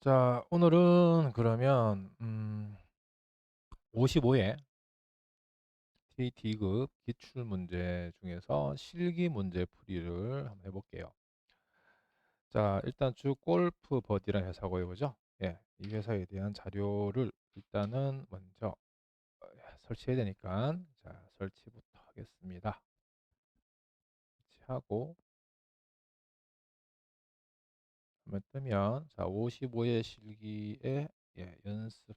자, 오늘은 그러면 55회 TT급 기출문제 중에서 실기 문제 풀이를 한번 해볼게요. 자, 일단 주 골프 버디라는 회사고요, 그죠? 예, 이 회사에 대한 자료를 일단은 먼저 설치해야 되니까, 자, 설치부터 하겠습니다. 설치하고 한번 뜨면, 자, 55회 실기의 연습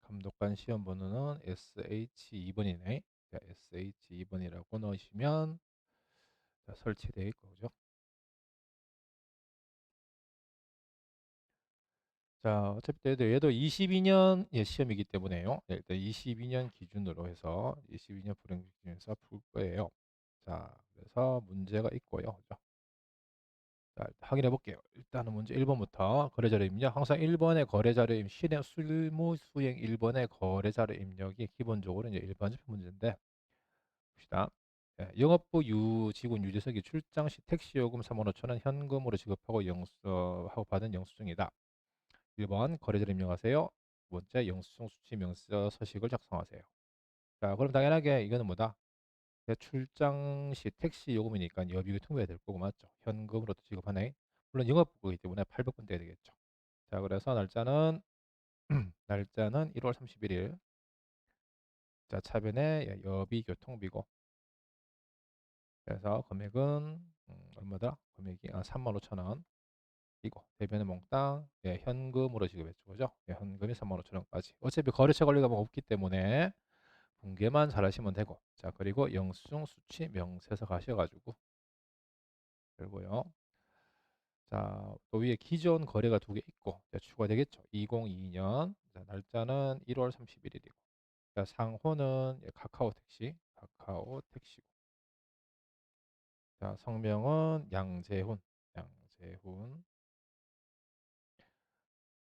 감독관 시험 번호는 SH2번이네. 자, SH2번이라고 넣으시면 설치되어 있고, 그죠? 자, 어차피 얘도 22년 시험이기 때문에요. 일단 22년 기준으로 해서 22년 불행 기준에서 풀 거예요. 자, 그래서 문제가 있고요. 그죠? 자, 확인해 볼게요. 일단은 문제 1번부터 거래자료 입력. 항상 1번의 거래자료 입력, 실무 수행 1번의 거래자료 입력이 기본적으로 이제 일반적인 문제인데, 봅시다. 예, 영업부 직원 유재석이 출장 시 택시 요금 3만 5천 원 현금으로 지급하고 하고 받은 영수증이다. 1번 거래자를 입력하세요. 두 번째 영수증 수취 명세 서식을 작성하세요. 자, 그럼 당연하게 이거는 뭐다? 출장 시 택시 요금이니까 여비가 통보해야 될 거고 맞죠? 현금으로 지급하네. 물론 영업부이기 때문에 800번 떼야 되겠죠. 자, 그래서 날짜는 1월 31일. 자, 차변에 여비 교통비고. 그래서 금액은 얼마더라? 금액이 3만 5천 원. 이고 대변의 몽땅 현금으로 지급했죠. 그죠? 현금이 3만 5천 원까지. 어차피 거래처 권리가 뭐 없기 때문에 분개만 잘하시면 되고. 자, 그리고 영수증 수취 명세서 가셔가지고 그리고요. 자, 또 위에 기존 거래가 두 개 있고 추가되겠죠. 2022년 자, 날짜는 1월 31일이고. 자, 상호는 카카오 택시고. 자, 성명은 양재훈,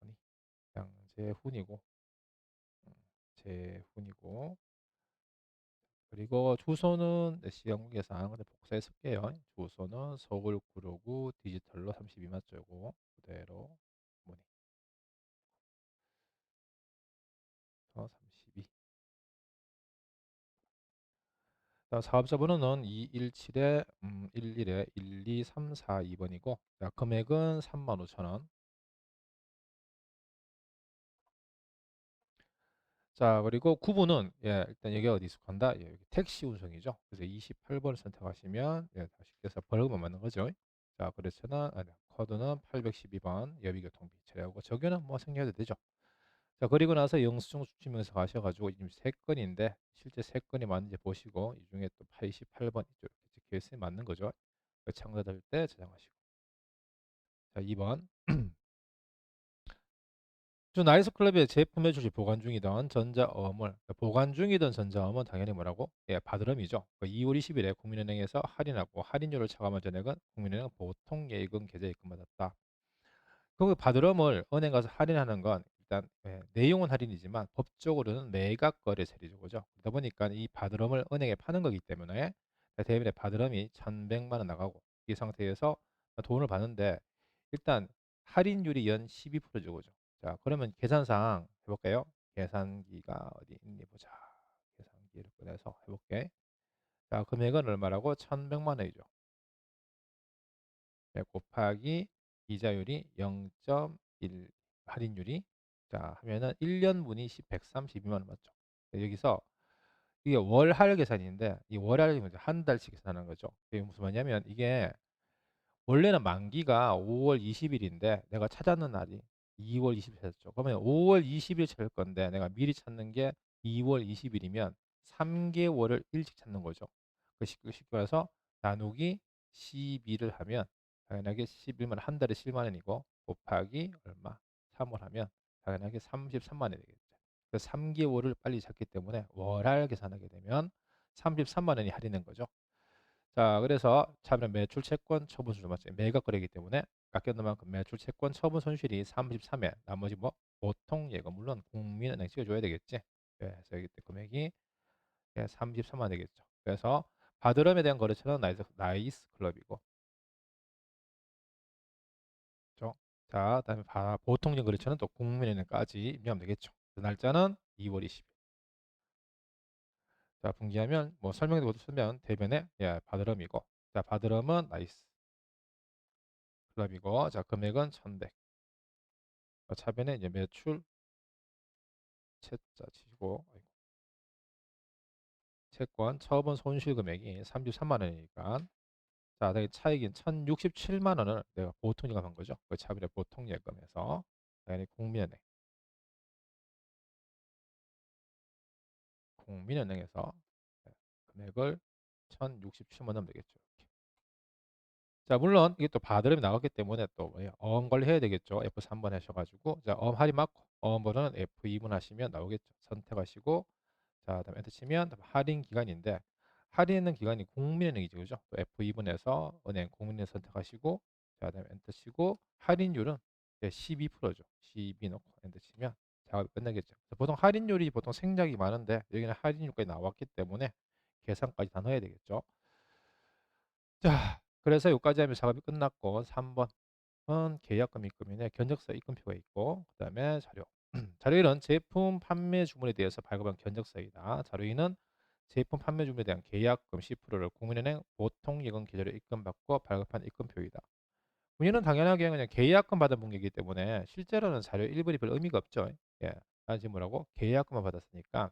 아니, 양재훈이고, 음, 재훈이고, 그리고 주소는 시간국에서 근데 복사해 쓸게요. 주소는 서울 구로구 디지털로 32 맞죠? 요거 그대로 문의 32. 사업자 번호는 217에 11에 12342번이고 자, 금액은 3만 5천 원. 자, 그리고 구분은 일단 여기가 어디 속한다? 여기 택시 운송이죠. 그래서 28번을 선택하시면 다시 께서 벌금만 맞는 거죠. 자, 그래서는 코드는 812번 여비교통비 처리하고 적용은 뭐 생략해도 되죠. 자, 그리고 나서 영수증 수취명에서 가셔가지고 지금 세 건인데 실제 세 건이 맞는지 보시고 이 중에 또 88번 이렇게 적혀 있으면 맞는 거죠. 참가될 때 저장하시고. 자, 2번. 주 나이스클럽의 제품 매출시 보관 중이던 전자어물, 그러니까 보관 중이던 전자어물 당연히 뭐라고? 바드럼이죠. 2월 20일에 국민은행에서 할인하고 할인율을 차감한 전액은 국민은행 보통예금 계좌에 입금받았다. 그 바드럼을 은행 가서 할인하는 건 일단 내용은 할인이지만 법적으로는 매각 거래 세리죠, 그죠? 그러다 보니까 이 바드럼을 은행에 파는 거기 때문에 대신에 바드럼이 1,100만 원 나가고 이 상태에서 돈을 받는데 일단 할인율이 연 12%죠, 그죠? 자, 그러면 계산상 해볼까요? 계산기가 어디 있니 보자. 계산기를 꺼내서 해볼게. 자, 금액은 얼마라고? 1,100만 원이죠. 곱하기 이자율이 0.1 할인율이 자 하면은 1년분이 132만 원 맞죠? 여기서 이게 월할 계산인데 이 월할이 한 달씩 계산하는 거죠. 이게 무슨 말이냐면 이게 원래는 만기가 5월 20일인데 내가 찾았는 날이 2월 20일이었죠. 그러면 5월 20일 찾을 건데 내가 미리 찾는 게 2월 20일이면 3개월을 일찍 찾는 거죠. 쉽게 말해서 나누기 12를 하면 당연하게 11만 한 달에 7만 원이고 곱하기 얼마? 3월 하면 당연하게 33만 원이 되겠죠. 그래서 3개월을 빨리 찾기 때문에 월할 계산하게 되면 33만 원이 할인된 거죠. 자, 그래서 차면 매출 채권 처분 손실 맞죠? 매각 거래이기 때문에 깎였는 만큼 매출 채권 처분 손실이 33에 나머지 뭐 보통 예금 물론 국민은행 찍어줘야 되겠지. 그래서 여기 때 금액이 33만 되겠죠. 그래서 바드럼에 대한 거래처는 나이스 클럽이고, 그렇죠? 자, 그다음에 보통령 거래처는 또 국민은행까지 입력하면 되겠죠. 그 날짜는 2월 20일. 자, 분기하면 뭐 설명도 못 쓰면 대변에 예, 바드럼이고. 자, 바드럼은 나이스. 그다음이고. 자, 금액은 1,100. 차변에 이제 매출 채자 치시고 아이고, 채권 처분 손실 금액이 33만 원이니까 자, 당연히 차익인 1,067만 원을 내가 보통예금한 거죠. 그 차변의 보통예금에서 당연히 국민은행에서 네, 금액을 1,067만 원 되겠죠. 이렇게. 자, 물론 이게 또 바드름이 나왔기 때문에 또 뭐예요? 어음 관리해야 되겠죠. F3번 하셔가지고 자, 어음 할인 맞고 어음 번호는 F2번 하시면 나오겠죠. 선택하시고 자, 그다음에 엔터 치면 할인 기간인데 할인은 기간이 국민은행이죠, 그죠? 또 F2번에서 은행 국민은행 선택하시고 자, 그다음에 엔터 치고 할인율은 12%죠. 12 넣고 엔터 치면 작업이 끝나겠죠. 보통 할인율이 보통 생략이 많은데 여기는 할인율까지 나왔기 때문에 계산까지 다 넣어야 되겠죠. 자, 그래서 여기까지 하면 작업이 끝났고 3번은 계약금 입금이네. 견적서 입금표가 있고 그다음에 자료. 자료 1은 제품 판매 주문에 대해서 발급한 견적서이다. 자료 2는 제품 판매 주문에 대한 계약금 10%를 국민은행 보통예금 계좌로 입금받고 발급한 입금표이다. 문의는 당연하게 그냥 계약금 받은 분이기 때문에 실제로는 자료 1번이 별 의미가 없죠. 예, 단지 뭐라고 계약금만 받았으니까.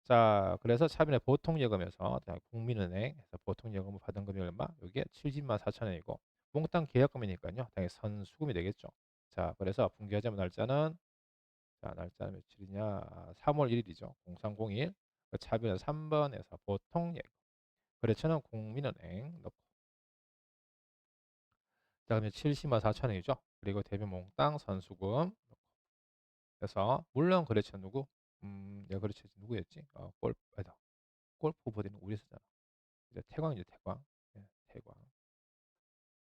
자, 그래서 차변의 보통예금에서 국민은행에서 보통예금을 받은 금액이 얼마? 이게 70만 4천 원이고 몽땅 계약금이니까요. 당연히 선수금이 되겠죠. 자, 그래서 분기하자면 날짜는 자, 날짜는 며칠이냐? 3월 1일이죠. 0301. 차변은 3번에서 보통예금. 거래처는 국민은행 넣고 자, 그다음에 70만 4천 원이죠. 그리고 대변 몽땅 선수금 그래서 물론 거래처 누구? 내가 거래처 누구였지? 아니다. 골프 버디는 우리 쓰잖아. 이제 태광이죠, 태광. 예, 태광.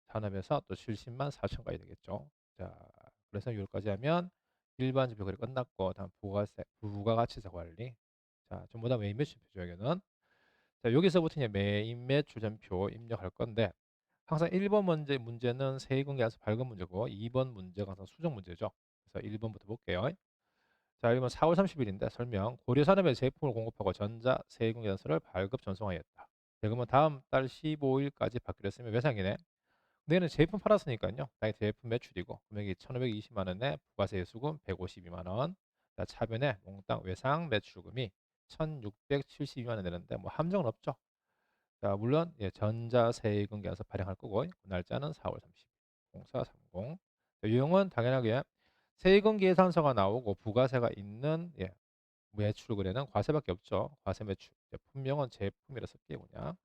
산업에서 또 70만 4천 가야 되겠죠. 자, 그래서 여기까지 하면 일반 지표 거래 끝났고 다음 부가세, 부가가치세 관리. 자, 전부 다 메인 매출표죠, 여기는. 자, 여기서부터 이제 메인 매출전표 입력할 건데 항상 1번 문제는 세금계산서 발급 문제고 2번 문제가 항상 수정 문제죠. 그래서 1번부터 볼게요. 자, 이건 4월 30일인데 설명. 고려산업에 제품을 공급하고 전자 세금계산서를 발급 전송하였다. 세금은 다음 달 15일까지 받기로 했으면 외상이네. 내는 제품 팔았으니까요. 당연히 제품 매출이고 금액이 1,520만 원에 부가세 수금 152만 원. 자, 차변에 몽땅 외상 매출금이 1,672만 원 되는데 뭐 함정은 없죠. 자, 물론 예, 전자세금 계산서 발행할 거고 그 날짜는 4월 30일 0430. 유형은 당연하게 세금 계산서가 나오고 부가세가 있는 예, 매출 거래는 과세밖에 없죠. 과세 매출. 품명은 제품이라 쓸게요 그냥.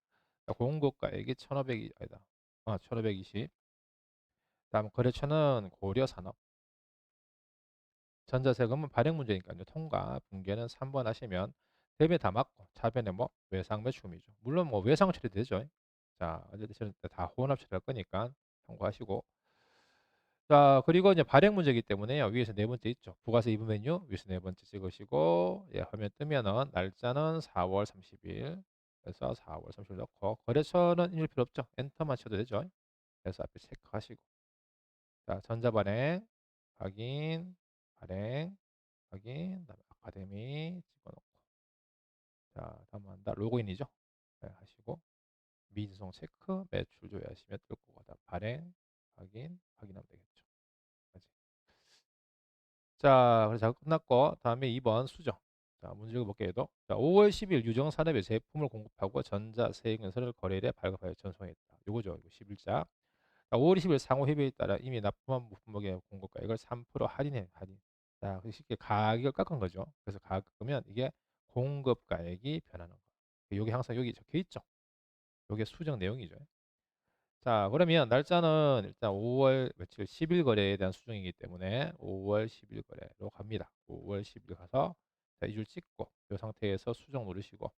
공급가액이 1,500이 아니다. 1,520. 다음 거래처는 고려산업. 전자세금은 발행 문제니까요. 통과, 분계는 3번 하시면 대변 다 맞고 차변에 뭐 외상 매출금이죠. 물론 뭐 외상 처리도 되죠. 자, 어쨌든 다 혼합 처리할 거니까 참고하시고. 자, 그리고 이제 발행 문제이기 때문에요. 위에서 네 번째 있죠. 부가세 2분 메뉴 위에서 네 번째 찍으시고 예, 화면 뜨면은 날짜는 4월 30일. 그래서 4월 30일 넣고 거래처는 입력 필요 없죠. 엔터만 쳐도 되죠. 그래서 앞에 체크하시고. 자, 전자발행 확인, 발행 확인, 그다음에 아카데미 집어넣고 자, 다음 한다 로그인이죠. 네, 하시고 미진송 체크 매출 조회하시면 뜰 거고 그다음 발행 확인 확인하면 되겠죠. 까지. 자, 그래서 작업 끝났고 다음에 2번 수정. 자, 문제 읽어볼게요. 자, 5월 10일 유정산업에 제품을 공급하고 전자세금서를 거래일에 발급하여 전송했다. 요거죠. 이거 11자. 5월 20일 상호 협의에 따라 이미 납품한 부품목의 공급가액을 3% 할인해 할인. 자, 그래서 쉽게 가격을 깎은 거죠. 그래서 가격 깎으면 이게 공급가액이 변하는 거. 여기 항상 여기 적혀 있죠. 이게 수정 내용이죠. 자, 그러면 날짜는 일단 5월 며칠 10일 거래에 대한 수정이기 때문에 5월 10일 거래로 갑니다. 5월 10일 가서 자, 이 줄 찍고 이 상태에서 수정 누르시고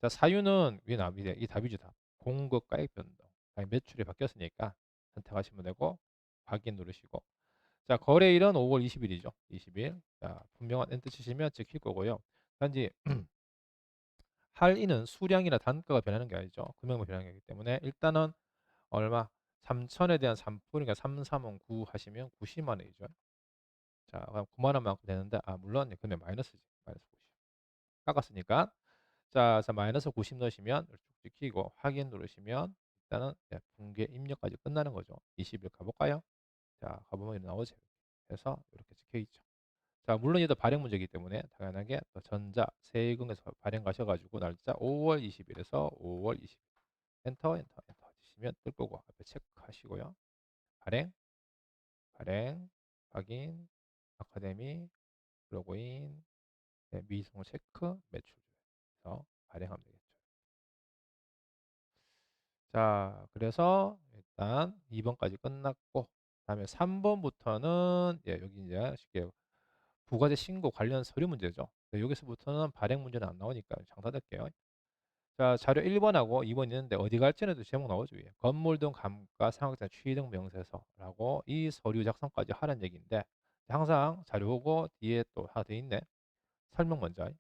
자, 사유는 위에 나옵니다. 이 답이죠, 답. 공급가액 변동. 아니, 매출이 바뀌었으니까 선택하시면 되고 확인 누르시고 자, 거래일은 5월 20일이죠. 20일. 자, 분명한 엔터 치시면 찍힐 거고요. 단지 할인은 수량이나 단가가 변하는 게 아니죠. 금액만 변하는 거기 때문에 일단은 얼마? 3천에 대한 3%니까 3, 3은 9 하시면 90만 원이죠. 자, 그럼 9만 원만큼 되는데, 물론 근데 마이너스지. 마이너스 90. 깎았으니까. 자, 그래서 마이너스 90 넣으시면 쭉 찍히고 확인 누르시면 일단은 붕괴 입력까지 끝나는 거죠. 20일 가볼까요? 자, 가보면 이렇게 나오죠. 그래서 이렇게 찍혀 있죠. 자, 물론 얘도 발행 문제이기 때문에 당연하게 또 전자 세금에서 발행 가셔가지고 날짜 5월 20일에서 5월 20일 엔터 엔터 엔터 치시면 뜰 거고 앞에 체크하시고요. 발행 발행 확인 아카데미 로그인 미성 체크 매출에서 발행하면 되겠죠. 자, 그래서 일단 2번까지 끝났고 그다음에 3번부터는 여기 이제 쉽게 부가세 신고 관련 서류 문제죠. 여기서부터는 발행 문제는 안 나오니까 장사될게요. 자, 자료 1번하고 2번 있는데 어디 갈지는 또 제목 나오죠. 위에. 건물 등 감가 상각자 취득 명세서라고 이 서류 작성까지 하라는 얘기인데 항상 자료 보고 뒤에 또 하나 더 있네. 설명 먼저.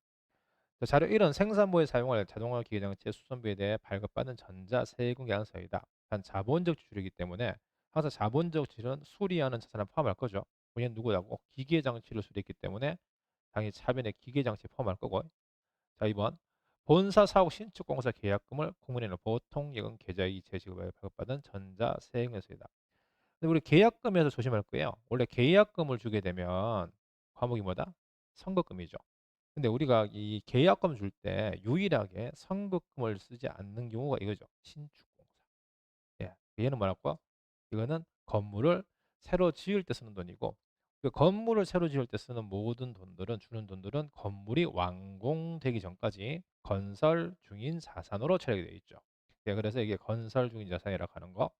자, 자료 1은 생산부에 사용할 자동화 기계장치의 수선비에 대해 발급받은 전자 세금 계산서이다. 단 자본적 지출이기 때문에 항상 자본적 지출은 수리하는 자산을 포함할 거죠. 본인 누구라고 기계장치를 수리했기 때문에 당연히 차변에 기계장치 포함할 거고. 자, 2번 본사 사옥 신축공사 계약금을 국민에는 보통예금 계좌이체 제시급에 발급받은 전자세액에서이다. 근데 우리 계약금에서 조심할 거예요. 원래 계약금을 주게 되면 과목이 뭐다? 선급금이죠. 근데 우리가 이 계약금 줄 때 유일하게 선급금을 쓰지 않는 경우가 이거죠. 신축공사. 얘는 뭐라고? 이거는 건물을 새로 지을 때 쓰는 돈이고 그 건물을 새로 지을 때 쓰는 모든 돈들은 주는 돈들은 건물이 완공되기 전까지 건설 중인 자산으로 처리되어 있죠. 그래서 이게 건설 중인 자산이라고 하는 거.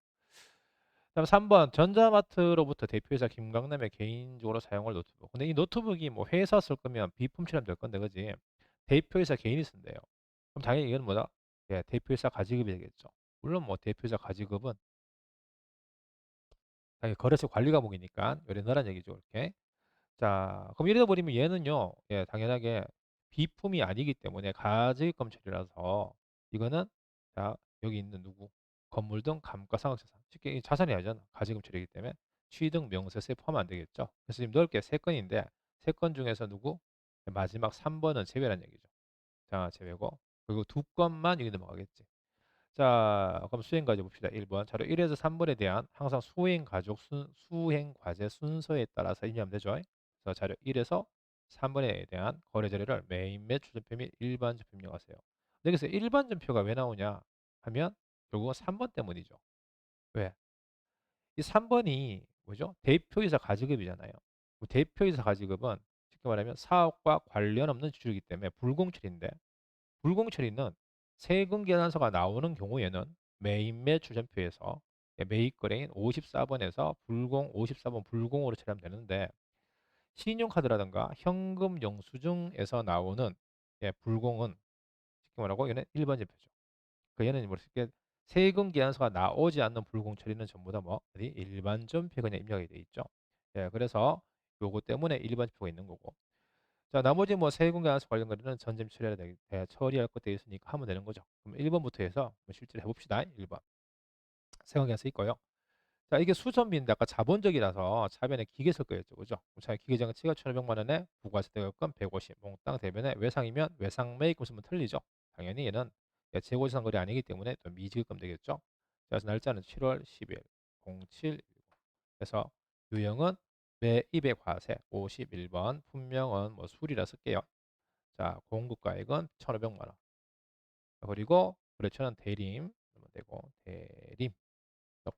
그다음 3번 전자마트로부터 대표이사 김강남의 개인적으로 사용할 노트북. 근데 이 노트북이 뭐 회사 쓸 거면 비품처럼 될 건데 그지? 대표이사 개인이 쓴대요. 그럼 당연히 이건 뭐다? 대표이사 가지급이 되겠죠. 물론 뭐 대표이사 가지급은 당연히 거래처 관리 과목이니까 요래너란 얘기죠. 이렇게. 자, 그럼 이러다 버리면 얘는요, 당연하게 비품이 아니기 때문에 가지금 처리라서 이거는 자, 여기 있는 누구? 건물 등 감가상각자산. 쉽게 이 자산이 아니잖아. 가지금 처리이기 때문에 취득 명세서에 포함 안 되겠죠. 그래서 지금 넣을 게 세 건인데 세 건 중에서 누구? 마지막 3번은 제외란 얘기죠. 자, 제외고. 그리고 두 건만 여기 넘어가겠지. 자, 그럼 수행 과제 봅시다. 1번. 자료 1에서 3번에 대한 항상 수행 과제 순서에 따라서 의미하면 되죠. 그래서 자료 1에서 3번에 대한 거래 자료를 메인 매출전표 및 일반전표 입력하세요. 여기서 일반전표가 왜 나오냐 하면 결국은 3번 때문이죠. 왜? 이 3번이 뭐죠? 대표이사 가지급이잖아요. 그 대표이사 가지급은 쉽게 말하면 사업과 관련 없는 지출이기 때문에 불공출인데 불공처리는 세금 계산서가 나오는 경우에는 메인 매출전표에서 매입 거래인 54번에서 불공 54번 불공으로 처리하면 되는데 신용카드라든가 현금 영수증에서 나오는 불공은 쉽게 말하고 얘는 일반 전표죠. 그 얘는 뭐 쉽게 세금 계산서가 나오지 않는 불공 처리는 전부 다 뭐 어디 일반 전표 그냥 입력이 돼 있죠. 그래서 요거 때문에 일반 전표가 있는 거고. 자, 나머지 뭐 세금과수 관련 거리는 전점 처리할 것 되어 있으니까 하면 되는 거죠. 그럼 1번부터 해서 실제로 해봅시다. 1번. 세금계수 있고요. 자, 이게 수선비인데 아까 자본적이라서 차변에 기계 쓸 거였죠. 그죠? 자, 기계장치가 1,500만 원에 부가세 대금권 150, 몽땅 대변에 외상이면 외상 매입금 쓰면 틀리죠. 당연히 얘는 재고지상 거래 아니기 때문에 또 미지급금 되겠죠. 자, 그래서 날짜는 7월 10일 07. 그래서 유형은 매입의 과세 51번, 품명은 뭐 술이라 쓸게요. 자, 공급가액은 1,500만 원. 그리고 거래처는 대림 그러면 되고 대림 넣고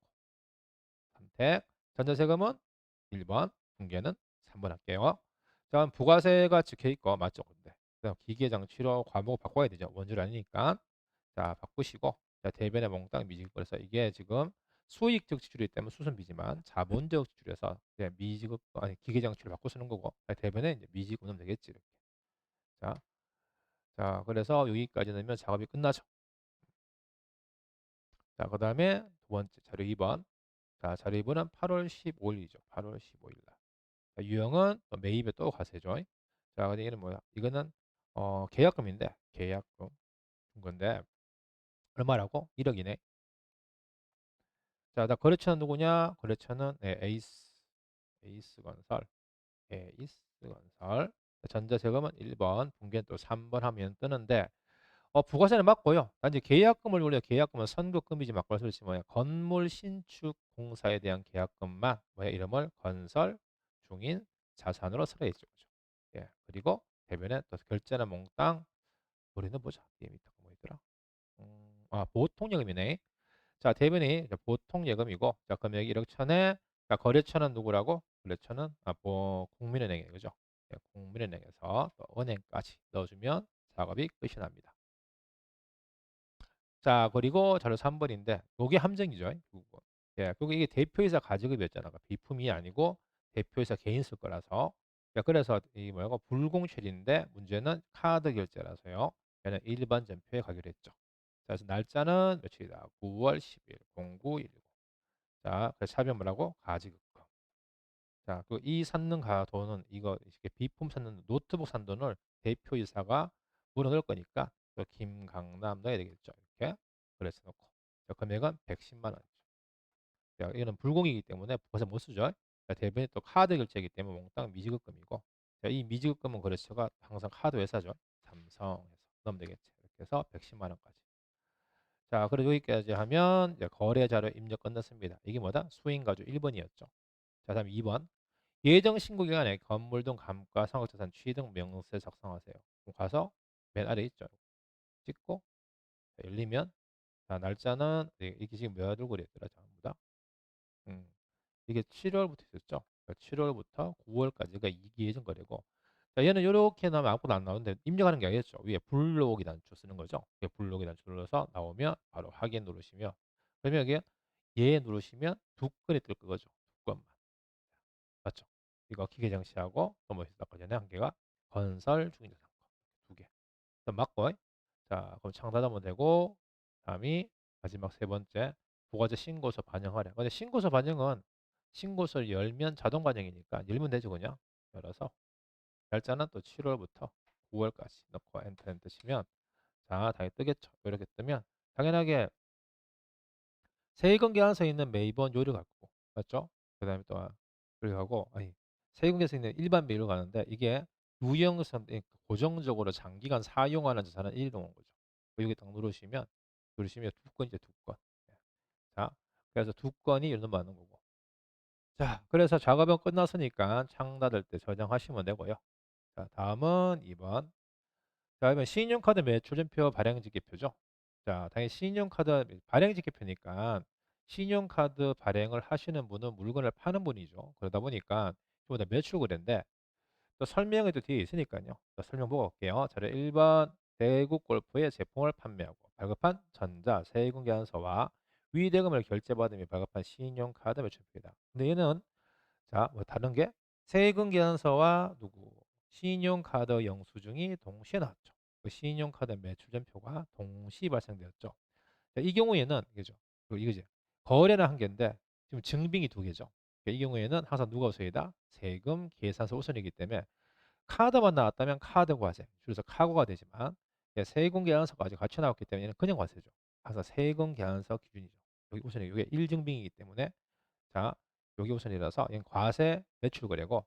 선택. 전자세금은 1번, 중개는 3번 할게요. 자, 부가세가 찍혀 있고 맞죠? 근데 그다음 기계장치로 과목 바꿔야 되죠. 원줄 아니니까. 자, 바꾸시고 자, 대변에 몽땅 미지급 그래서 이게 지금 수익적 지출이기 때문에 수선비지만 자본적 지출에서 미지급 아니 기계장치를 바꿔 쓰는 거고 대변에 이제 미지급 넣으면 되겠지. 이렇게. 자, 자, 그래서 여기까지 넣으면 작업이 끝나죠. 자, 그 다음에 두 번째 자료 2번. 자, 자료 2번은 8월 15일이죠. 8월 15일 날. 자, 유형은 또 매입에 또 과세죠. 자, 근데 얘는 뭐야? 이거는 계약금인데 계약금 준 건데 얼마라고? 1억이네. 자, 나 거래처는 누구냐? 거래처는 에이스 건설. 에이스 건설. 전자세금은 1번, 분기는 또 3번 하면 뜨는데, 부가세는 맞고요. 단지 계약금을 올려 계약금은 선급금이지 맞고 말씀드렸지 뭐야. 건물 신축 공사에 대한 계약금만 뭐야 이름을 건설 중인 자산으로 설해 있죠. 그죠? 예. 그리고 대변에 또 결제는 몽땅 우리는 보자. 뒤에 밑에 거 뭐있더라? 보통 예금이네. 자, 대변이 이제 보통 예금이고, 자, 금액이 1억 천에, 자, 거래처는 누구라고? 거래처는 국민은행이에요, 그죠? 예, 국민은행에서 또 은행까지 넣어주면 작업이 끝이 납니다. 자, 그리고 자료 3번인데, 요게 함정이죠. 그거. 예, 그리고 이게 대표이사 가지급이었잖아. 그러니까 비품이 아니고 대표이사 개인 쓸 거라서. 야, 그래서 이 뭐라고 불공실인데 문제는 카드 결제라서요. 얘는 일반 전표에 가기로 했죠. 자, 그래서 날짜는 며칠이다. 9월 10일 0919. 자, 그래서 샵이 뭐라고? 가지급금. 자, 그 이 샀는 돈은 이거 이렇게 비품 샀는 노트북 산 돈을 대표이사가 물어 넣을 거니까 또 김강남 넣어야 되겠죠. 이렇게 그래서 놓고 자, 금액은 110만 원이죠. 자, 이거는 불공이기 때문에 벌써 못 쓰죠. 자, 대변이 또 카드 결제이기 때문에 몽땅 미지급금이고 자, 이 미지급금은 거래처가 항상 카드 회사죠. 삼성에서 넣으면 되겠지. 이렇게 해서 110만 원까지. 자, 그리고 여기까지 하면 이제 거래 자료 입력 끝났습니다. 이게 뭐다? 수익가주 1번이었죠. 자, 다음 2번. 예정 신고 기간에 건물 등 감가상각자산 취득 명세 작성하세요. 그럼 가서 맨 아래 있죠. 찍고 열리면 자, 날짜는 이게 지금 몇 월거래 했더라 전부 다. 음, 이게 7월부터 있었죠. 그러니까 7월부터 9월까지가 이기 예정 거래고. 자, 얘는 이렇게 나오면 아무것도 안 나오는데 입력하는 게 아니겠죠. 위에 불러오기 단추 쓰는 거죠. 불러오기 단추 눌러서 나오면 바로 확인 누르시면 그러면 여기 얘 누르시면 두 건이 뜰 거죠. 두 건만. 맞죠? 이거 기계장치하고 또 뭐 있었다 전에 한 개가 건설 중개자 상권 두 개. 일단 맞고 자 그럼 창 닫으면 되고 다음이 마지막 세 번째 부가세 신고서 반영하래. 근데 신고서 반영은 신고서를 열면 자동 반영이니까 열면 되죠 그냥 열어서 날짜는 또 7월부터 9월까지 넣고 엔터 치면 자 당연히 뜨겠죠. 이렇게 뜨면 당연하게 세금계산서에 있는 매번 요를 갖고 맞죠? 그 다음에 또 그렇게 하고 아니 세금계산서에 있는 일반 매를 가는데 이게 유형선 고정적으로 장기간 사용하는 자산은 일동원 거죠. 여기 딱 누르시면 두 건이죠 두 건. 예. 자 그래서 두 건이 이런 받는 거고. 자 그래서 작업은 끝났으니까 창 닫을 때 저장하시면 되고요. 자 다음은 2번. 자, 그러면 신용카드 매출전표 발행지기표죠. 자, 당연히 신용카드 발행지기표니까 신용카드 발행을 하시는 분은 물건을 파는 분이죠. 그러다 보니까 이보다 매출 거래인데 또 설명이 또 뒤에 있으니까요. 또 설명 보고 올게요. 자료 1번 대국골프의 제품을 판매하고 발급한 전자 세금계산서와 위대금을 결제받으며 발급한 신용카드 매출표이다. 근데 얘는 자, 뭐 다른 게 세금 계산서와 누구 신용카드 영수증이 동시에 나왔죠. 그 신용카드 매출전표가 동시 발생되었죠. 자, 이 경우에는 이거죠. 이거지. 거래는 한 개인데 지금 증빙이 두 개죠. 이 경우에는 항상 누가 우선이다? 세금 계산서 우선이기 때문에 카드만 나왔다면 카드 과세, 줄여서 카고가 되지만 세금 계산서까지 같이 나왔기 때문에 얘는 그냥 과세죠. 항상 세금 계산서 기준이죠. 여기 우선이 이게 1증빙이기 때문에 자, 여기 우선이라서 얘는 과세 매출 거래고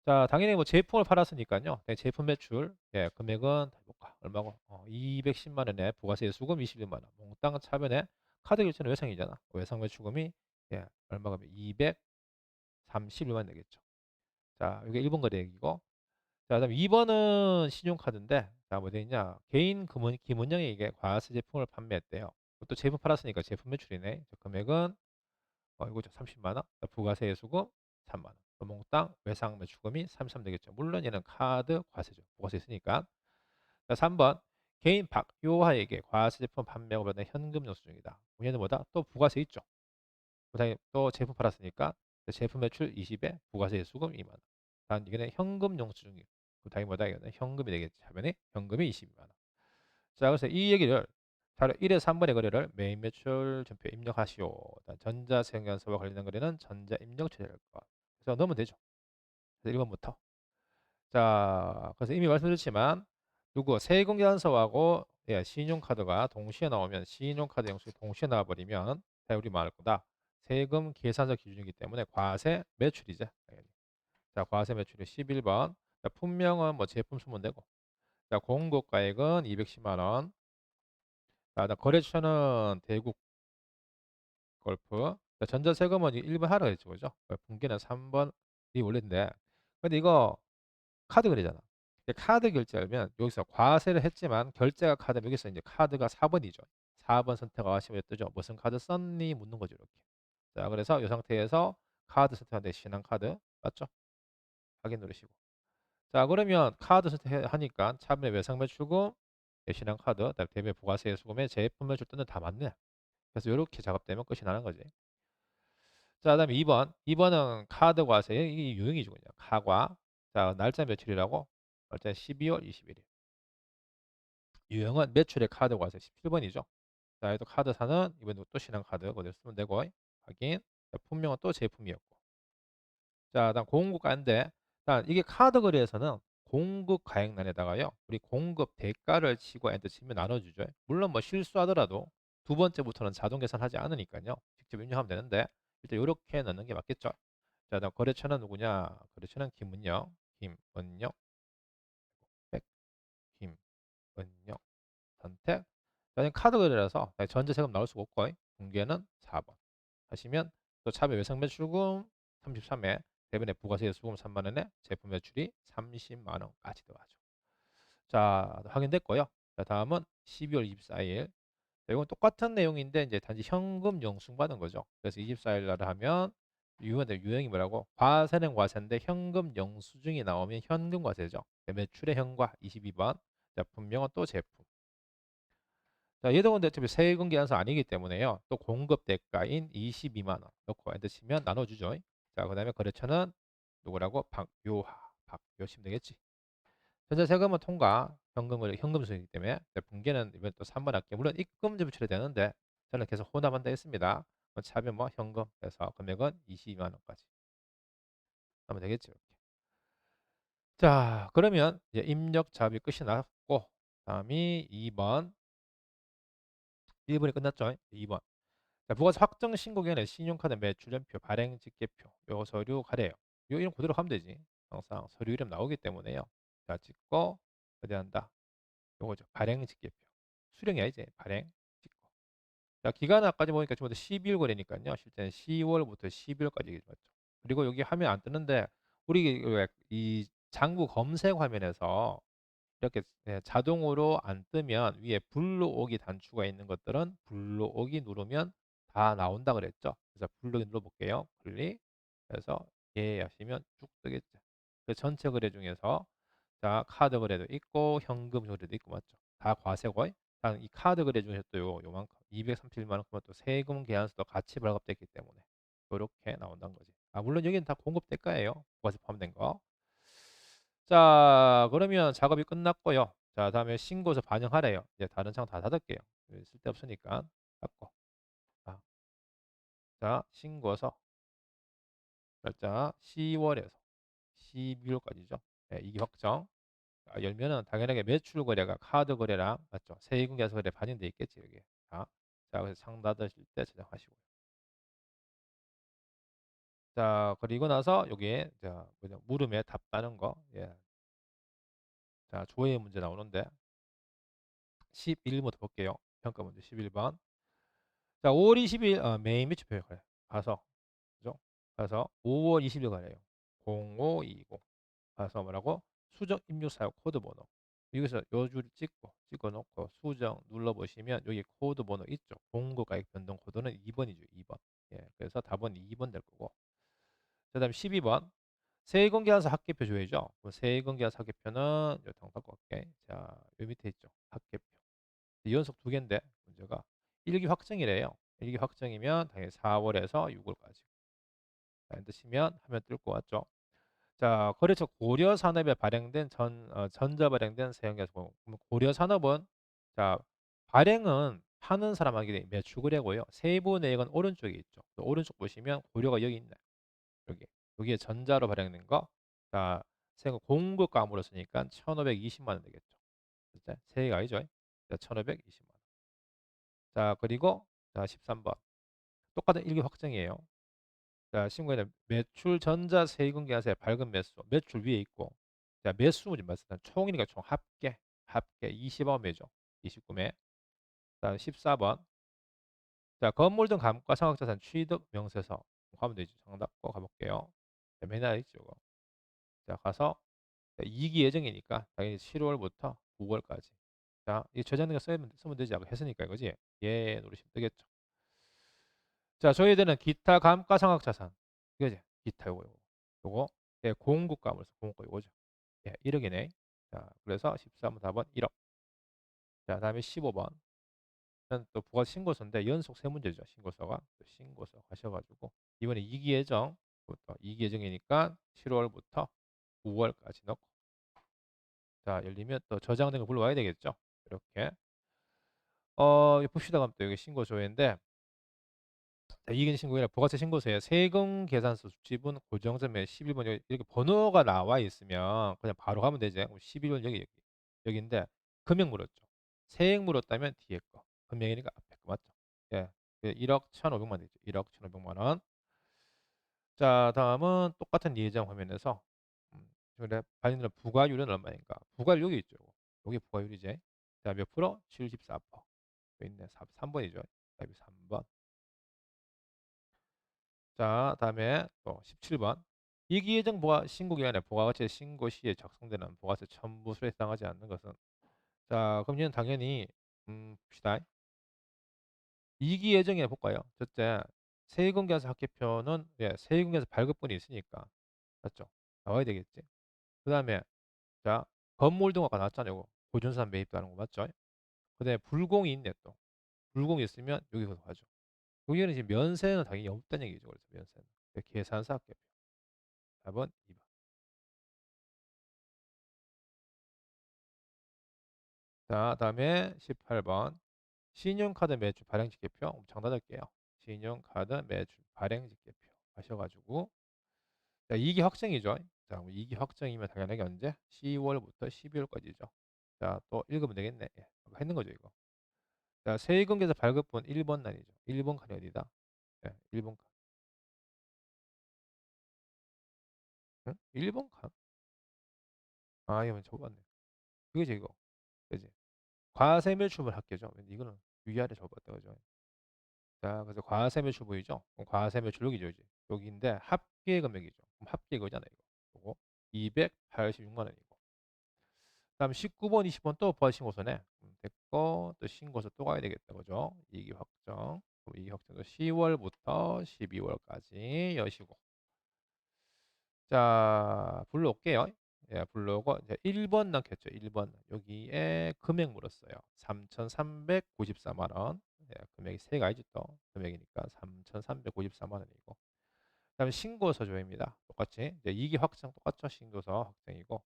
자, 당연히 뭐 제품을 팔았으니까요. 네, 제품 매출 금액은 볼까? 얼마고? 210만 원에 부가세 수금 21만 원. 몽땅 차변에 카드 결제는 외상이잖아. 외상 매출금이 얼마가 231만 원 되겠죠. 자, 이게 1번 거래액이고 자, 그다음 2번은 신용카드인데 자, 뭐 되냐? 개인 김은영에게 과세 제품을 판매했대요. 또 제품 팔았으니까 제품 매출이네. 금액은 이거죠. 30만 원. 부가세 수금 3만 원. 몽땅 외상 매출금이 33 되겠죠. 물론 얘는 카드 과세죠. 부가세 있으니까. 자, 3번. 개인 박요하에게 과세 제품 판매하고 받은 현금 영수증이다. 얘는 뭐다? 또 부가세 있죠. 그다음에 또 제품 팔았으니까 제품 매출 20에 부가세 수금 2만 원. 단 이거는 현금 영수증이. 그다음에 뭐다? 이거는 현금이 되겠지. 하면은 현금이 22만 원. 자, 그래서 이 얘기를 자료 1에 3번의 거래를 메인 매출 전표에 입력하시오. 전자세금계산서와 관련된 거래는 전자 입력 처리할 것. 그래서 넣으면 되죠. 그래서 1번부터. 자, 그래서 이미 말씀드렸지만 누구 세금계산서하고 신용카드가 동시에 나오면 신용카드 영수증이 동시에 나와버리면 우리 말할 거다. 세금 계산서 기준이기 때문에 과세 매출이죠. 당연히. 자, 과세 매출이 11번. 자, 품명은 뭐 제품 쓰면 되고. 자, 공급가액은 210만 원. 자, 거래처는 대국 골프. 자, 전자세금은 1번 하라 했죠. 그죠? 분기는 3번이 원래인데. 근데 이거 카드 거래잖아. 카드 결제하면 여기서 과세를 했지만 결제가 카드면 여기서 이제 카드가 4번이죠. 4번 선택하시면 뜨죠. 무슨 카드 썼니? 묻는 거죠. 이렇게. 자, 그래서 이 상태에서 카드 선택하는데 신한카드 맞죠? 확인 누르시고. 자, 그러면 카드 선택하니까 차분의 외상매출금, 신한카드, 그다음에 대매 부가세 수금에 제품 매출 뜨는 다 맞네. 그래서 이렇게 작업되면 끝이 나는 거지. 자, 그다음에 2번. 2번은 카드 과세. 이게 유형이죠, 그냥. 카과. 자, 날짜 며칠이라고? 날짜 12월 21일. 유형은 매출의 카드 과세 17번이죠. 자, 또 카드사는 이번에 또 신한카드 그대로 쓰면 되고. 확인. 자, 품명은 또 제품이었고. 자, 다음 공급가인데, 일단 이게 카드 거래에서는 공급 가액란에다가요, 우리 공급 대가를 치고 엔터 치면 나눠주죠. 물론 뭐 실수하더라도 두 번째부터는 자동 계산하지 않으니까요. 직접 입력하면 되는데, 일단 이렇게 넣는 게 맞겠죠. 자, 다음 거래처는 누구냐? 거래처는 김은영, 김은영, 백, 김은영, 선택. 자, 카드 거래라서 전자세금 나올 수가 없고, 공개는 4번. 하시면 또 차별 외상 매출금 33회, 대변에 부가세 수금 3만 원에 제품 매출이 30만 원까지 들어가죠. 자, 확인됐고요. 자, 다음은 12월 24일. 자, 이건 똑같은 내용인데 이제 단지 현금 영수증 받은 거죠. 그래서 24일 날 하면 유형이 뭐라고? 과세는 과세인데 현금 영수증이 나오면 현금 과세죠. 매출의 현과 22번. 자, 분명은 또 제품. 자, 얘도 근데 어차피 세금 계산서 아니기 때문에요. 또 공급 대가인 22만 원 넣고 엔터 치면 나눠주죠. 자, 그 다음에 거래처는 누구라고? 박요하. 박요시면 되겠지. 전자세금은 통과. 현금 수익이기 때문에. 자, 분기는 이번 또 3번 할게요. 물론 입금제 부처리 되는데 저는 계속 혼합한다 했습니다. 차변 뭐 현금 해서 금액은 22만 원까지 하면 되겠죠. 이렇게. 자, 그러면 이제 입력 작업이 끝이 났고 다음이 2번. 1번이 끝났죠. 2번. 자, 부가세 확정 신고기간에 신용카드 매출연표, 발행 직계표, 요 서류 가래요. 요 이름 그대로 하면 되지. 항상 서류 이름 나오기 때문에요. 자, 찍고 어디 한다. 요거죠. 발행 직계표. 수령이 아니지. 발행 찍고. 자, 기간 아까지 보니까 전부 다 12일 거래니까요. 실제는 10월부터 12월까지 맞죠. 그리고 여기 화면 안 뜨는데 우리 이 장부 검색 화면에서 이렇게 자동으로 안 뜨면 위에 불러오기 단추가 있는 것들은 불러오기 누르면 다 나온다 그랬죠. 그래서 불러오기 눌러볼게요. 클릭. 그래서 예 하시면 쭉 뜨겠죠. 그 전체 거래 중에서 자 카드 거래도 있고 현금 거래도 있고 맞죠. 다 과세고 이 카드 거래 중에서 또 요만큼 231만 원큼은 또 세금 계산서도 같이 발급됐기 때문에 이렇게 나온다는 거지. 아 물론 여기는 다 공급 대가예요. 부가세 포함된 거. 자, 그러면 작업이 끝났고요. 자, 다음에 신고서 반영하래요. 이제 다른 창 다 닫을게요. 쓸데없으니까 닫고. 자, 자, 신고서 날짜 10월에서 12월까지죠. 네, 이게 확정. 자, 열면은 당연하게 매출 거래가 카드 거래랑 맞죠? 세금 계산 거래 반영돼 있겠지 여기. 자, 자, 그래서 창 닫으실 때 저장하시고요. 자, 그리고 나서 여기에 자, 뭐냐, 물음에 답 따는 거. 예. 자, 조회 문제 나오는데 11번부터 볼게요. 평가 문제 11번. 자, 5월 20일 메인 매치표에 가서 그죠? 가서 5월 20일 가래요. 0520 가서 뭐라고? 수정 입력 사용 코드 번호. 여기서 요 줄 찍어 놓고 수정 눌러 보시면 여기 코드 번호 있죠. 공고가액 변동 코드는 2번이죠. 2번. 예. 그래서 답은 2번 될 거고. 그다음에 12번. 세금계산서 합계표 줘야죠. 세금계산서 합계표는 요탕 바꿔 갈게. 자, 요 밑에 있죠. 합계표. 연속 두 개인데 문제가 일기 확정이래요. 일기 확정이면 당연히 4월에서 6월까지. 엔터 치면 화면 뜰 거 같죠. 자, 거래처 고려산업에 발행된 전자 발행된 세형계속 고려산업은 자 발행은 파는 사람에게 매출 거래고요. 세부 내역은 오른쪽에 있죠. 오른쪽 보시면 고려가 여기 있네. 여기 여기에 전자로 발행된 거. 자, 세금 공급가물로 쓰니까 1,520만 원 되겠죠. 세액 아니죠? 자, 1,520만 원. 자, 그리고 자 13번. 똑같은 일기 확정이에요. 자, 신고에는 매출 전자 세금 계산서의 발급 매수, 매출 위에 있고, 자, 매수는 맞습니다. 총이니까 총 합계 29매죠. 29매. 자, 14번. 자, 건물 등 감가상각자산 취득 명세서 하면 되죠. 정답 꼭 가볼게요. 자, 맨날 있죠. 이거. 자, 가서 자, 2기 예정이니까 당연히 7월부터 9월까지. 자, 이 저장된 거 쓰면 되지 않고 했으니까 이거지. 예, 누르시면 되겠죠. 자, 저희들은 기타 감가상각자산. 이거지. 기타 요거. 예, 공급가물서 공급가 요거죠. 예, 1억이네. 자, 그래서 13번 답은 1억. 자, 다음에 15번. 또 부가신고서인데 연속 세 문제죠. 신고서가. 신고서 가셔가지고 이번에 2기 예정부터 2기 예정이니까 7월부터 9월까지 넣고 자, 열리면 또 저장된 거 불러와야 되겠죠. 이렇게 봅시다. 그럼 또 여기 신고 조회인데 자, 이익인 신고이나 부가세 신고서에 세금 계산서 지분 고정점에 11번 이렇게 번호가 나와 있으면 그냥 바로 가면 되지. 11번 여기인데 금액 물었죠. 세액 물었다면 뒤에 거. 금액이니까 앞에 거 맞죠? 예. 1억 1,500만 되죠. 1억 1,500만 원. 자, 다음은 똑같은 예정 화면에서 그래 발행되는 부과율은 얼마인가? 부과율 여기 있죠. 여기 부과율이지. 자, 몇 프로? 74%. 여기 있네. 3번이죠. 답이 3번. 자, 다음에 또 17번. 이기예정 부가 신고 기간에 부가가치 신고 시에 작성되는 부가세 첨부 수에 해당하지 않는 것은 자, 그럼 얘는 당연히 봅시다. 이기예정에 볼까요? 첫째, 세금계산 합계표는 예, 세금계산 발급분이 있으니까 맞죠? 나와야 되겠지. 그 다음에 자, 건물 등호가 나왔잖아요. 이거. 보존산 매입도 하는 거 맞죠? 그 다음에 불공이 있네 또. 불공이 있으면 여기서 가죠. 여기는 지금 면세는 당연히 없다는 얘기죠. 그래서 면세는. 계산서 합계표. 4번, 2번. 자, 다음에 18번. 신용카드 매출 발행 직계표 정답할게요. 신용카드 매출 발행 직계표 하셔가지고 자, 이기 확정이죠. 자, 이기 확정이면 당연하게 언제? 10월부터 12월까지죠. 자, 또 읽으면 되겠네. 예, 했는 거죠, 이거. 자, 세금계산 발급분 1번 난이죠. 1번 칸이 어디다? 예, 1번 칸. 응? 1번 칸? 아, 이거 적었네. 이거지, 이거. 그지? 과세 매출분 합계죠. 이거는 위아래 적었다, 그죠? 자, 그래서 과세 매출 보이죠? 그럼 과세 매출 여기죠, 이제. 여기인데 합계 금액이죠. 그럼 합계 이거잖아요, 이거. 요거 286만 원이고. 다음 19번, 20번 또 부가신고서네. 됐고 또 신고서 또 가야 되겠다, 그죠? 이기 확정. 이기 확정도 10월부터 12월까지 여시고. 자, 불러올게요. 예, 불러오고 이제 1번 넣겠죠. 1번. 여기에 금액 물었어요. 3,394만 원. 예, 금액이 세 가지 또 금액이니까 3,394만 원이고. 그다음에 신고서 조회입니다. 똑같이 이제 이기 확정 똑같죠. 신고서 확정이고.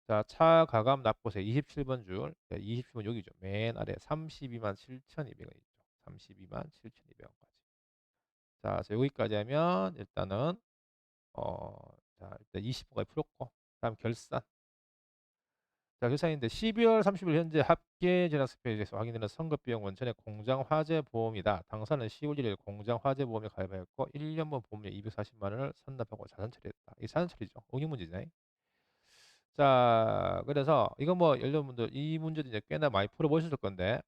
자, 차 가감 납부세 27번 줄. 27번 여기죠. 맨 아래 32만 7,200원 있죠. 32만 7,200원까지. 자, 그래서 여기까지 하면 일단은 어, 자, 일단 20번까지 풀었고. 다음 결산. 자, 결산인데 12월 30일 현재 합계 제작세 페이지에서 확인되는 선급비용 원천의 공장 화재 보험이다. 당사는 10월 1일 공장 화재 보험에 가입하였고 1년분 보험료 240만 원을 선납하고 자산 처리했다. 이 자산 처리죠. 응용 문제잖아요. 자, 그래서 이거 뭐 여러분들 이 문제도 이제 꽤나 많이 풀어보셨을 건데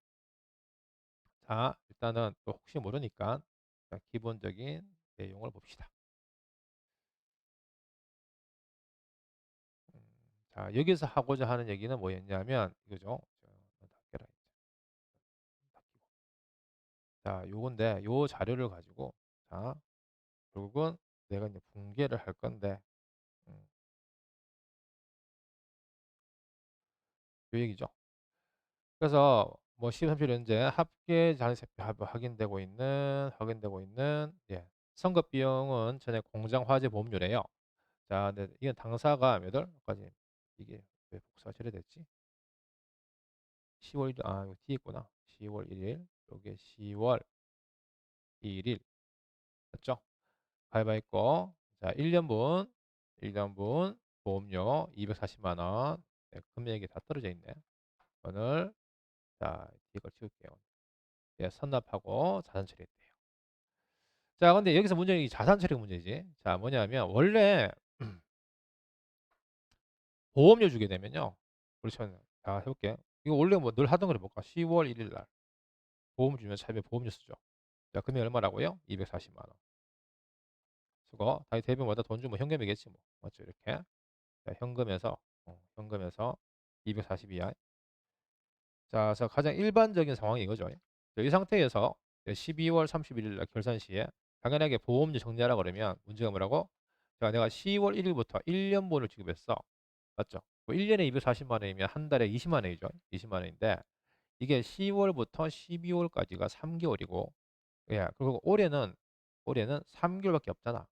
자, 일단은 또 혹시 모르니까 자, 기본적인 내용을 봅시다. 음, 자, 여기서 하고자 하는 얘기는 뭐였냐면 이거죠. 닫게라. 자, 요건데 요 자료를 가지고 자, 결국은 내가 이제 분개를 할 건데 음, 요 얘기죠. 그래서 뭐 13실 현재 합계 자산세표 확인되고 있는 예. 선급 비용은 전액 공장 화재 보험료래요. 자, 근데 이건 당사가 몇 월까지 이게 왜 복사가 처리됐지? 10월 1일 이거 뒤에 있구나. 10월 1일 요게 10월 1일 맞죠? 가위바위보. 자, 1년분 보험료 240만 원. 네, 금액이 다 떨어져 있네. 오늘 자, 이걸 찍을게요. 예, 선납하고 자산 처리했대요. 자, 근데 여기서 문제는 이 자산 처리 문제지. 자, 뭐냐면 원래 보험료 주게 되면요. 그렇죠. 자, 해볼게. 이거 원래 뭐 늘 하던 걸 해볼까? 10월 1일 날 보험 주면 차입에 보험료 쓰죠. 자, 금액 얼마라고요? 240만 원. 쓰고 다시 대비마다 돈 주면 현금이겠지 뭐. 맞죠? 이렇게. 자, 현금에서 242야. 자, 그래서 가장 일반적인 상황이 이거죠. 이 상태에서 12월 31일 날 결산 시에 당연하게 보험료 정리하라 그러면 문제가 뭐라고? 자, 내가 10월 1일부터 1년분을 지급했어. 맞죠? 1년에 240만 원이면 한 달에 20만 원이죠. 20만 원인데 이게 10월부터 12월까지가 3개월이고 예, 그리고 올해는 3개월밖에 없잖아.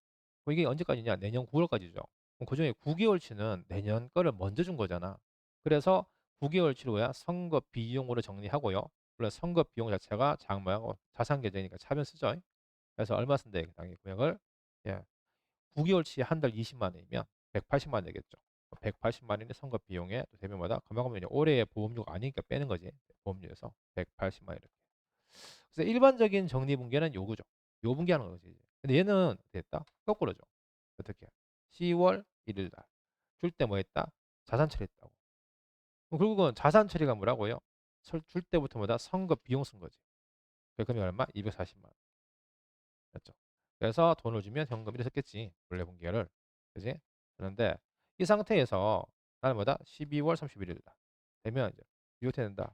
그럼 이게 언제까지냐? 내년 9월까지죠. 그럼 그중에 9개월치는 내년 거를 먼저 준 거잖아. 그래서 9개월치로야 선거 비용으로 정리하고요. 물론 선거 비용 자체가 장모하고 자산 계좌니까 차변 쓰죠. 그래서 얼마 쓴다 이게 당연히 금액을 예, 9개월치 한 달 20만 원이면 180만 원 되겠죠. 180만 원의 선거 비용에 또 대면마다 그만큼 이제 올해의 보험료가 아니니까 빼는 거지. 보험료에서 180만 원 이렇게. 그래서 일반적인 정리분계는 요거죠. 요 분계하는 거지. 근데 얘는 됐다. 거꾸로죠. 어떻게? 10월 1일 날. 줄 때 뭐 했다? 자산 처리했다고. 그럼 결국은 자산 처리가 뭐라고요? 줄 때부터 뭐다? 선거 비용 쓴 거지. 그 금액 얼마? 240만 원. 맞죠? 그래서 돈을 주면 현금 이래 썼겠지. 원래 분기를. 그지? 그런데 이 상태에서 나는 뭐다? 12월 31일 날. 되면 이제 이렇게 된다.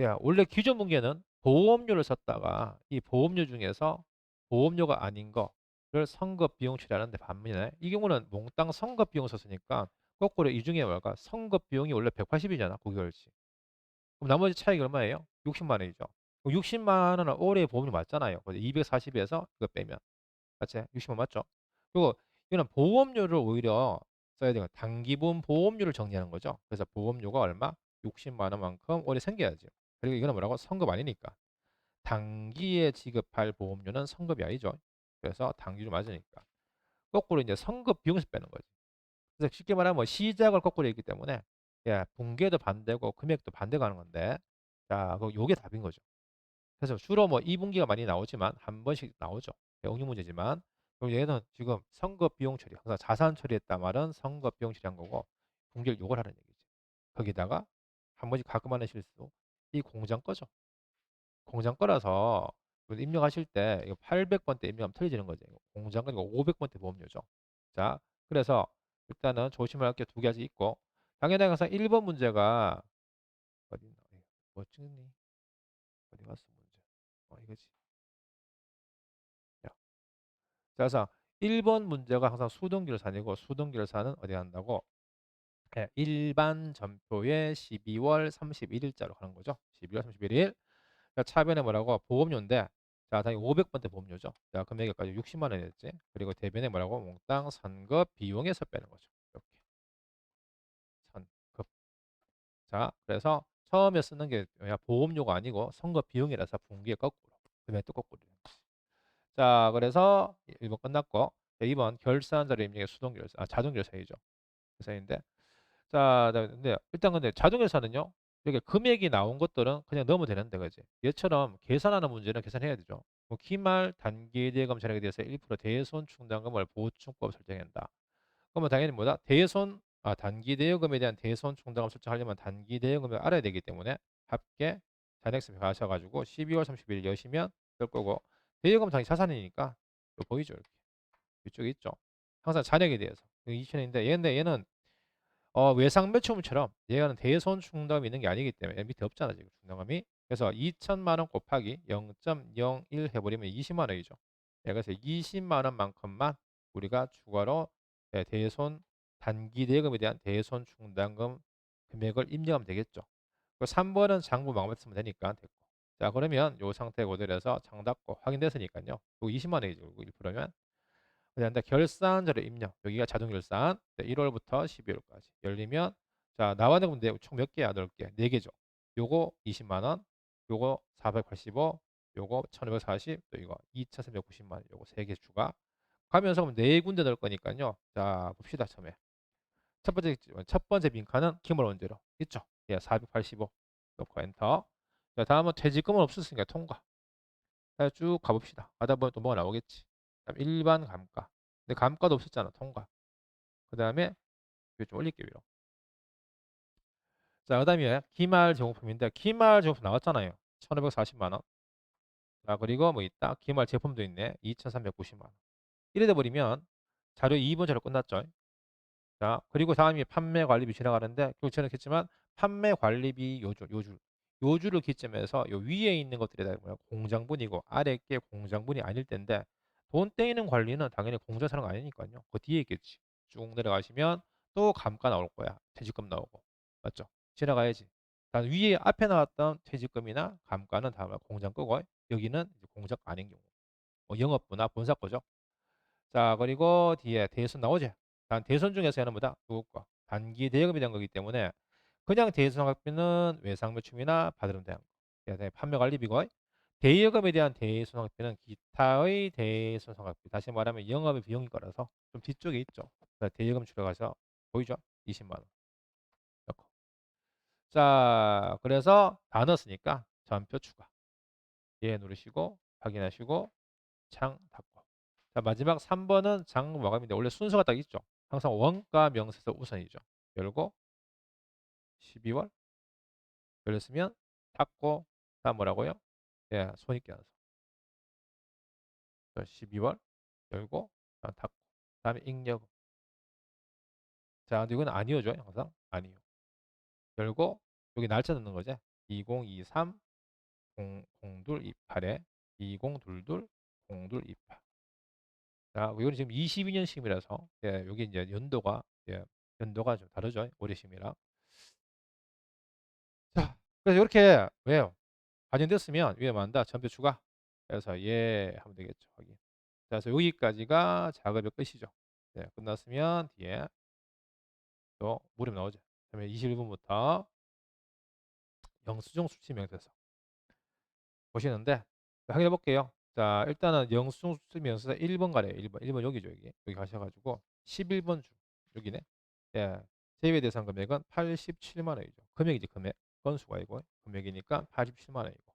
야, 원래 기존 분기에는 보험료를 썼다가 이 보험료 중에서 보험료가 아닌 거를 선거 비용 처리하는데 반면에 이 경우는 몽땅 선거 비용을 썼으니까 거꾸로 이 중에 뭘까? 선거 비용이 원래 180이잖아. 9개월치. 그럼 나머지 차익이 얼마예요? 60만 원이죠. 60만 원은 올해 보험료 맞잖아요. 240에서 이거 빼면. 맞지? 60만 맞죠? 그리고 이거는 보험료를 오히려 써야 되는 단기본 보험료를 정리하는 거죠. 그래서 보험료가 얼마? 60만 원만큼 올해 생겨야죠. 그리고 이거는 뭐라고? 성급 아니니까. 단기에 지급할 보험료는 성급이 아니죠. 그래서 단기로 맞으니까. 거꾸로 이제 성급 비용에서 빼는 거지. 그래서 쉽게 말하면 뭐 시작을 거꾸로 했기 때문에 예, 분계도 반대고 금액도 반대가 하는 건데 자, 요게 답인 거죠. 그래서 주로 뭐 2분기가 많이 나오지만 한 번씩 나오죠. 영유 문제지만 그럼 얘는 지금 선거 비용 처리, 항상 자산 처리했다 말은 선거 비용 처리한 거고 분기를 요걸 하는 얘기지. 거기다가 한 번씩 가끔 하는 실수, 이 공장 거죠. 공장 거라서 입력하실 때 이거 800번대 입력하면 틀려지는 거죠. 공장 거니까 500번대 보험료죠. 자, 그래서 일단은 조심할 게 두 가지 있고 당연히 항상 1번 문제가 어디 있나? 뭐 찍니? 어디 갔어 문제? 이거지. 야. 자, 그래서 1번 문제가 항상 수동결산이고 수동결산은 어디 한다고? 예, 일반 전표의 12월 31일자로 가는 거죠. 12월 31일. 차변에 뭐라고? 보험료인데 자, 당연히 500번대 보험료죠. 자, 금액까지 60만 원이었지. 그리고 대변에 뭐라고? 몽땅 선거 비용에서 빼는 거죠. 이렇게. 선급. 자, 그래서 처음에 쓰는 게 뭐야? 보험료가 아니고 선거 비용이라서 분기에 거꾸로. 금액도 거꾸로. 자, 그래서 1번 끝났고 2번 결산자료 입력의 수동 결산, 자동 결산이죠. 결산인데 자, 근데 일단 근데 자동 결산은요. 이렇게 금액이 나온 것들은 그냥 넣으면 되는데 그지? 얘처럼 계산하는 문제는 계산해야 되죠. 뭐 기말 단기 대금 잔액에 대해서 1% 대손 충당금을 보충법 설정한다. 그러면 당연히 뭐다? 단기 대여금에 대한 대손 충당금 설정하려면 단기 대여금을 알아야 되기 때문에 합계 잔액서 가셔가지고 12월 30일 여시면 될 거고 대여금 당연히 자산이니까 또 보이죠 이렇게 이쪽에 있죠. 항상 잔액에 대해서 2천인데 얘는 외상 매출금처럼 얘는 대손 충당금이 있는 게 아니기 때문에 밑에 없잖아 지금 충당금이. 그래서 2천만 원 곱하기 0.01 해버리면 20만 원이죠. 예, 그래서 20만 원만큼만 우리가 추가로 대손 단기 대금에 대한 대손 충당금 금액을 입력하면 되겠죠. 그 3번은 장부 마감에 쓰면 되니까 됐고. 자, 그러면 요 상태 그대로해서 정답고 확인됐으니까요. 요 20만 원이죠. 1%면. 그다음에 결산자료 입력. 여기가 자동 결산. 1월부터 12월까지 열리면 자, 나와 있는 문제 총 몇 개야? 8개. 4개죠. 요거 20만 원, 요거 485, 요거 1540, 또 이거 2390만 원. 요거 3개 추가. 가면서 그럼 4군데 넣을 거니까요. 자, 봅시다. 처음에. 첫 번째 빈칸은 기물 원제로 있죠. 예, 485 넣고 엔터. 자, 다음은 퇴직금은 없었으니까 통과. 자, 쭉 가봅시다. 가다 보면 또 뭐가 나오겠지. 그다음 일반 감가. 근데 감가도 없었잖아. 통과. 그 다음에 이거 좀 올릴게요. 위로. 자, 그 다음에 기말 제공품인데 기말 제공품 나왔잖아요. 1540만 원. 자, 그리고 뭐 있다. 기말 제품도 있네. 2390만 원. 이래 버리면 자료 2번 자료 끝났죠. 자, 그리고 다음이 판매 관리비 지나가는데 결국 저는 했지만 판매 관리비 요주를 기점해서 요 위에 있는 것들이 다 뭐야? 공장분이고 아래 게 공장분이 아닐 텐데 돈 떼이는 관리는 당연히 공장에서 하는 거 아니니까요. 그 뒤에 있겠지. 쭉 내려가시면 또 감가 나올 거야. 퇴직금 나오고. 맞죠? 지나가야지. 단 위에 앞에 나왔던 퇴직금이나 감가는 다 공장 거고 여기는 이제 공장 아닌 경우. 뭐 영업부나 본사 거죠. 자, 그리고 뒤에 대손 나오지. 단 대손 중에서는 뭐다? 누구 거? 단기 대여금이 된 거기 때문에 그냥 대손 학비는 외상 매출이나 받으면 되는 거. 그다음에 판매 관리비고 대여금에 대한 대손 학비는 기타의 대손 학비. 다시 말하면 영업의 비용인 거라서 좀 뒤쪽에 있죠. 대여금 추려가서 보이죠? 20만 원. 넣고. 자, 그래서 다 넣었으니까 전표 추가. 예 누르시고 확인하시고 창 닫고. 자, 마지막 3번은 장 마감인데 원래 순서가 딱 있죠. 항상 원가 명세서 우선이죠. 열고 12월 열렸으면 닫고 다음 뭐라고요? 예, 손익 계산서. 12월 열고 다음 닫고 다음에 ing여금. 자, 근데 이건 아니오죠. 항상 아니요. 열고 여기 날짜 넣는 거죠. 2023 0228에 2022 0228. 자, 이거는 지금 22년 식이라서 예, 여기 이제 연도가 좀 다르죠. 올해 식이랑. 자, 그래서 이렇게 왜요? 반영됐으면 위에 만다 전표 추가. 그래서 예 하면 되겠죠. 확인. 자, 그래서 여기까지가 작업의 끝이죠. 네, 끝났으면 뒤에 또 무릎 나오죠. 그다음에 21분부터 영수증 수취 명세서 보시는데 확인해 볼게요. 자, 일단은 영수증 수취 명세서 1번 가래요. 1번 여기죠. 여기 가셔가지고 11번 줄 여기네. 예, 제외 대상 금액은 87만 원이죠. 금액이지 금액. 건수가 아니고 금액이니까 87만 원이고.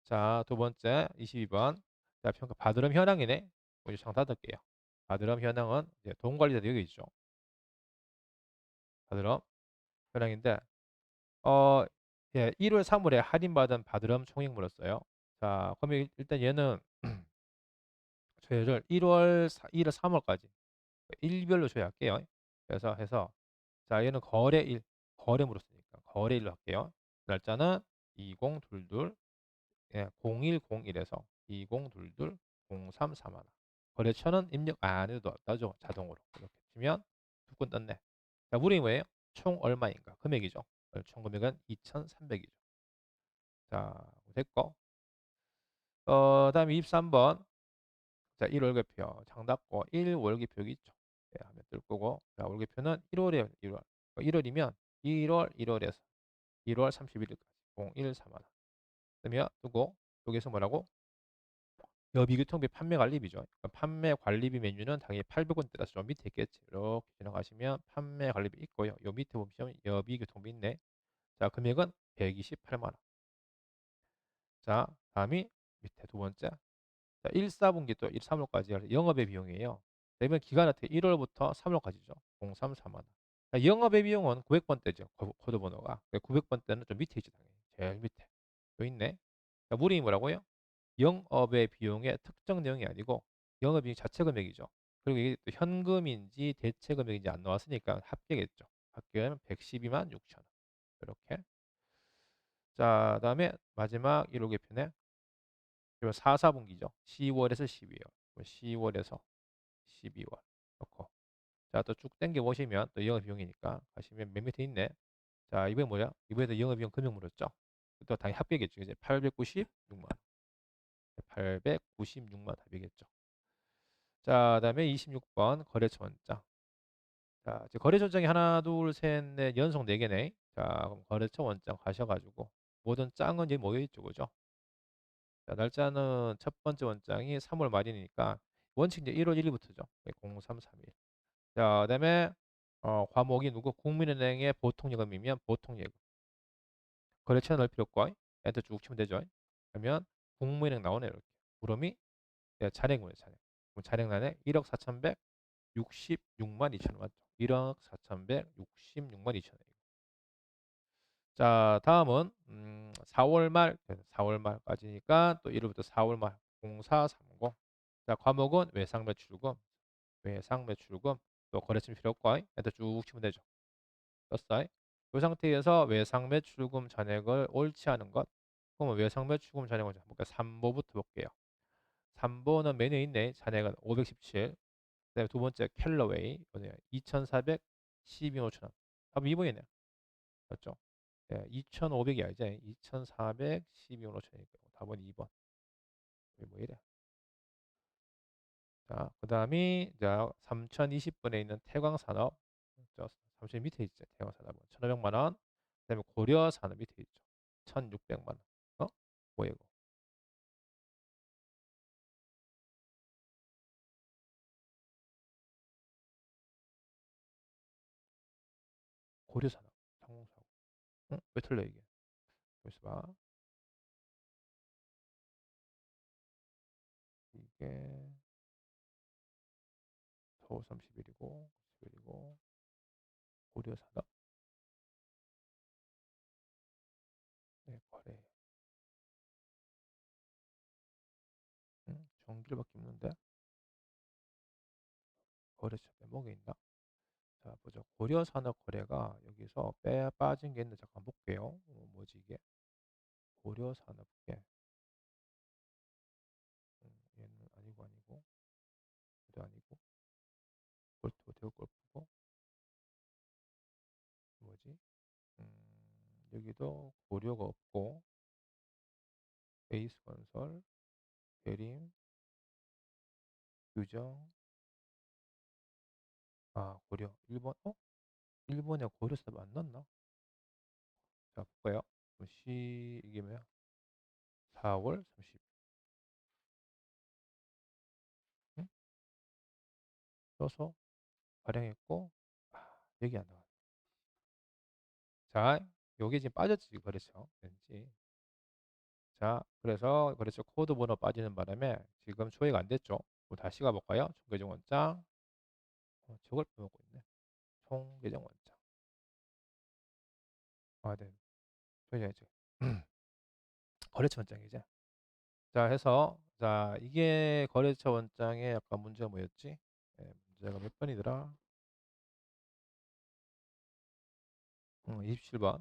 자, 두 번째 22번. 자, 평가 받으름 현황이네. 우리 장 닫을게요. 받으름 현황은 이제 돈관리자 여기 있죠. 받으름 현황인데 예, 1월 3월에 할인받은 받으름 총액물었어요. 자, 그러면 일단 얘는 저희를 1월 3월까지 일별로 줘야 할게요. 그래서 해서 자, 얘는 거래일 거래 물었으니까 거래일로 할게요. 날짜는 2022 예, 0101에서 2022 0331 거래처는 입력 안 해도 나죠. 자동으로 이렇게 치면 두 건 떴네. 자, 물이 뭐예요? 총 얼마인가? 금액이죠. 총 금액은 2,300이죠. 자, 됐고. 다음에 23번. 자, 1월계표 장 닫고 1월계표 여기 있죠. 네, 하면 뜰 거고. 자, 월계표는 1월에 1월. 1월이면 1월에서 1월 31일까지 0131. 그러면 두고 여기서 뭐라고? 여비교통비 판매 관리비죠. 그러니까 판매 관리비 메뉴는 당연히 800원대라서 좀 밑에 있겠지. 이렇게 지나가시면 판매 관리비 있고요. 요 밑에 보시면 여비교통비 있네. 자, 금액은 128만 원. 자, 다음이 밑에 두 번째. 자, 1, 4분기 또 1, 3월까지 영업의 비용이에요. 그러면 기간은 1월부터 3월까지죠. 033만 원. 자, 영업의 비용은 900번대죠. 코드 번호가. 900번대는 좀 밑에 있죠. 당연히. 제일 밑에. 또 있네. 자, 물이 뭐라고요? 영업의 비용의 특정 내용이 아니고 영업비용 자체 금액이죠. 그리고 이게 또 현금인지 대체 금액인지 안 나왔으니까 합계겠죠. 합계하면 112만 6천 원. 이렇게. 자, 다음에 마지막 1호 개편에 4, 4분기죠. 10월에서 12월. 10월에서 12월. 넣고. 자, 또 쭉 당겨 보시면 또 영업 비용이니까 가시면 맨 밑에 있네. 자, 이번에 뭐야? 이번에도 영업 비용 금액 물었죠. 또 당연히 합계겠죠. 이제 896만 원. 896만 원 합이겠죠. 자, 그다음에 26번 거래처 원장. 자, 이제 거래처 원장이 하나, 둘, 셋, 넷 연속 4개네. 자, 그럼 거래처 원장 가셔가지고 모든 짱은 이제 모여있죠, 그죠? 자, 날짜는 첫 번째 원장이 3월 말이니까 원칙 이제 1월 1일부터죠. 0331. 자, 그다음에 과목이 누구? 국민은행의 보통예금이면 보통예금. 거래처 넣을 필요 없고 엔터 쭉 치면 되죠. 그러면 국민은행 나오네요. 이렇게. 구름이 잔액이에요, 잔액. 그럼 잔액란에 1억 4,166만 2천 원 맞죠? 1억 4,166만 2천 원. 자, 다음은 4월 말, 4월 말까지니까 또 1월부터 4월 말 0430. 자, 과목은 외상 매출금, 외상 매출금, 또 거래처 필요 없고, 일단 쭉 치면 되죠. 떴어요. 이 상태에서 외상 매출금 잔액을 옳지 않은 것. 그러면 외상 매출금 잔액을 볼게요. 3보부터 볼게요. 3보는 메뉴에 있네. 잔액은 517. 그다음에 두 번째 캘러웨이 2,412만 5천 원. 답은 2번이네요. 맞죠? 2,500이 아니죠. 2,412만 5천 원이니까 답은 2번. 뭐 이래. 자, 그다음이 자 3,020번에 있는 태광산업. 저 3,000 밑에 있죠. 태광산업은 1,500만 원. 그다음에 고려산업 밑에 있죠. 1,600만 원. 뭐야 이거? 고려산업. 상공사고. 응? 왜 틀려 이게? 여기서 봐. 이게 서울 31이고 11이고 고려산업. 네, 거래. 응? 전기료밖에 없는데 거래처 메모가 있나? 자, 보죠. 고려산업 거래가 여기서 빼 빠진 게 있는데 잠깐 볼게요. 뭐지 이게? 고려산업계. 얘는 아니고 얘도 아니고 골프 대우 골프고 뭐지? 여기도 고려가 없고 베이스건설, 대림, 규정, 고려 일본 일본에 고려산업 안 넣었나? 자 볼까요? 이게 뭐야? 4월 30일. 응? 써서 발행했고 여기 안 나와. 자, 여기 지금 빠졌지 그렇죠? 왠지. 자, 그래서 그래서 코드 번호 빠지는 바람에 지금 조회가 안 됐죠? 다시 가볼까요? 총계정 원장. 저걸 빼먹고 있네. 총계정 원장. 네. 조회해야지. 거래처 원장이죠. 자, 해서 자 이게 거래처 원장의 약간 문제가 뭐였지? 문제가 몇 번이더라? 27번.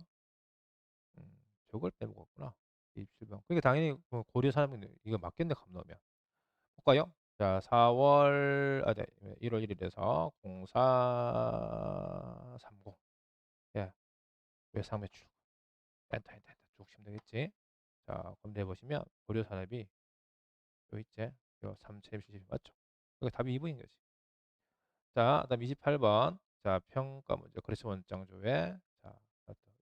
저걸 빼먹었구나. 27번. 그러니까 당연히 고려 사람이 이거 맞겠네, 감넣으면. 볼까요? 자, 4월, 네, 1월 1일에서 0430. 예, 외상 매출. 엔터 쭉 치면 되겠지. 자, 검색해 보시면 고려 산업이 요 있지. 요 3,070 맞죠? 이거 답이 2번인 거지. 자, 그다음 28번. 자, 평가 문제. 거래처 원장 조회. 자,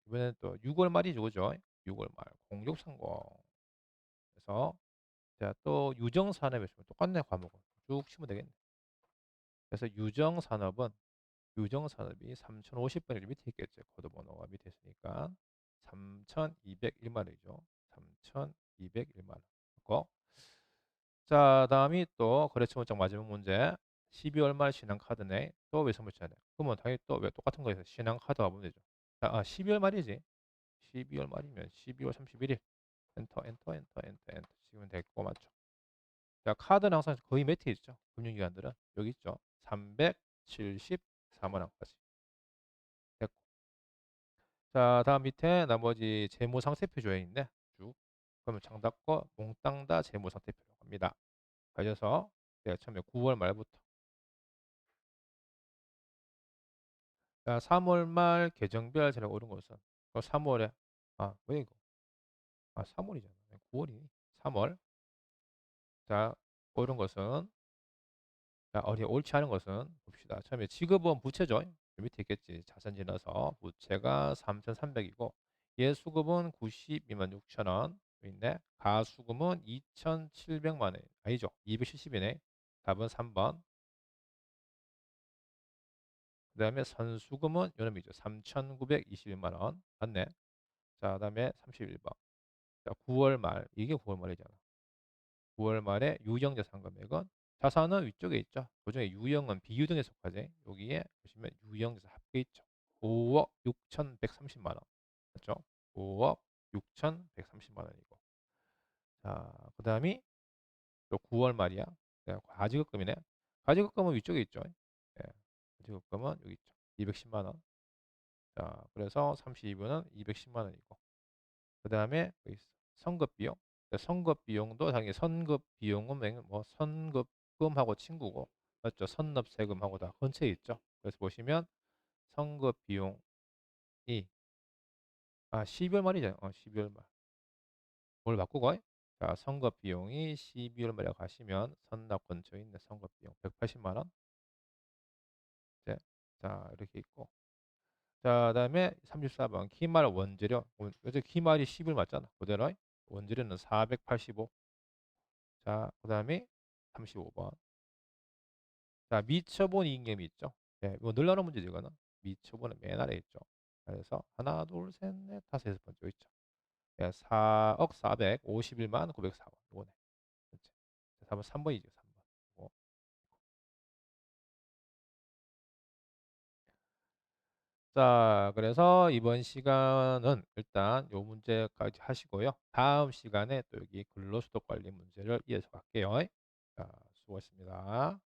이번에는 또 6월 말이죠, 그죠? 6월 말 0630. 그래서 자, 또 유정 산업에 있으면 똑같네, 과목은. 쭉 치면 되겠네. 그래서 유정 산업이 3,050번이 밑에 있겠죠. 코드 번호가 밑에 있으니까 3,201만 원이죠. 3,201만 원. 고. 자, 다음이 또 거래처 문장 마지막 문제. 12월 말 신한카드네. 또 외상물자네. 그러면 당연히 또 왜 똑같은 거에서 신한카드 가보면 되죠. 자, 12월 말이지. 12월 말이면 12월 31일. 엔터 치면 될 거 맞죠? 자, 카드는 항상 거의 매트에 있죠. 금융기관들은 여기 있죠. 374만 원까지. 됐고. 자, 다음 밑에 나머지 재무 상태표 조회 있네. 쭉. 그러면 장닫고 몽땅 다 재무 상태표로 갑니다. 가져서 내가 처음에 9월 말부터. 자, 3월 말 계정별 제가 오른 것은 3월에 왜 이거? 3월이잖아. 9월이니? 3월. 자, 오른 것은 자, 어디 옳지 않은 것은 봅시다. 처음에 지급은 부채죠. 밑에 있겠지. 자산 지나서 부채가 3,300이고 얘 수급은 92만 6천 원 있네. 가수금은 2,700만 원. 아니죠. 270이네. 답은 3번. 그다음에 선수금은 요놈이죠. 3,921만 원. 맞네. 자, 그다음에 31번. 자, 9월 말. 이게 9월 말이잖아. 9월 말에 유형자산 금액은 자산은 위쪽에 있죠. 그중에 유형은 비유등에 속하지. 여기에 보시면 유형자산 합계 있죠. 5억 6,130만 원. 맞죠? 5억 6,130만 원이고. 자, 그다음이 또 9월 말이야. 네, 가지급금이네. 가지급금은 위쪽에 있죠. 예, 가지급금은 여기 있죠. 210만 원. 자, 그래서 32분은 210만 원이고. 그다음에 여기 있어. 선급 비용. 선급 비용도 당연히 선급 비용은 뭐 선급금하고 친구고, 맞죠? 선납세금하고 다 근처에 있죠. 그래서 보시면 선급 비용이 12월 말이죠. 12월 말. 뭘 바꾸고? 자, 선급 비용이 12월 말에 가시면 선납 근처에 있는 선급 비용 180만 원. 네. 자, 이렇게 있고. 자, 그다음에 34번 기말 원재료. 요새 기말이 10을 맞잖아. 그대로. 원재료는 485. 자, 그다음에 35번. 자, 미처분 이익념이 있죠. 예, 이거 늘어나는 문제죠, 이거는. 미처분은 맨 아래에 있죠. 그래서 하나, 둘, 셋, 넷, 다섯, 여섯 번째 있죠. 예, 4억 451만 904원. 이거네. 그렇지. 4번 3번이죠, 3번. 자, 그래서 이번 시간은 일단 요 문제까지 하시고요. 다음 시간에 또 여기 근로소득 관리 문제를 이어서 갈게요. 자, 수고하셨습니다.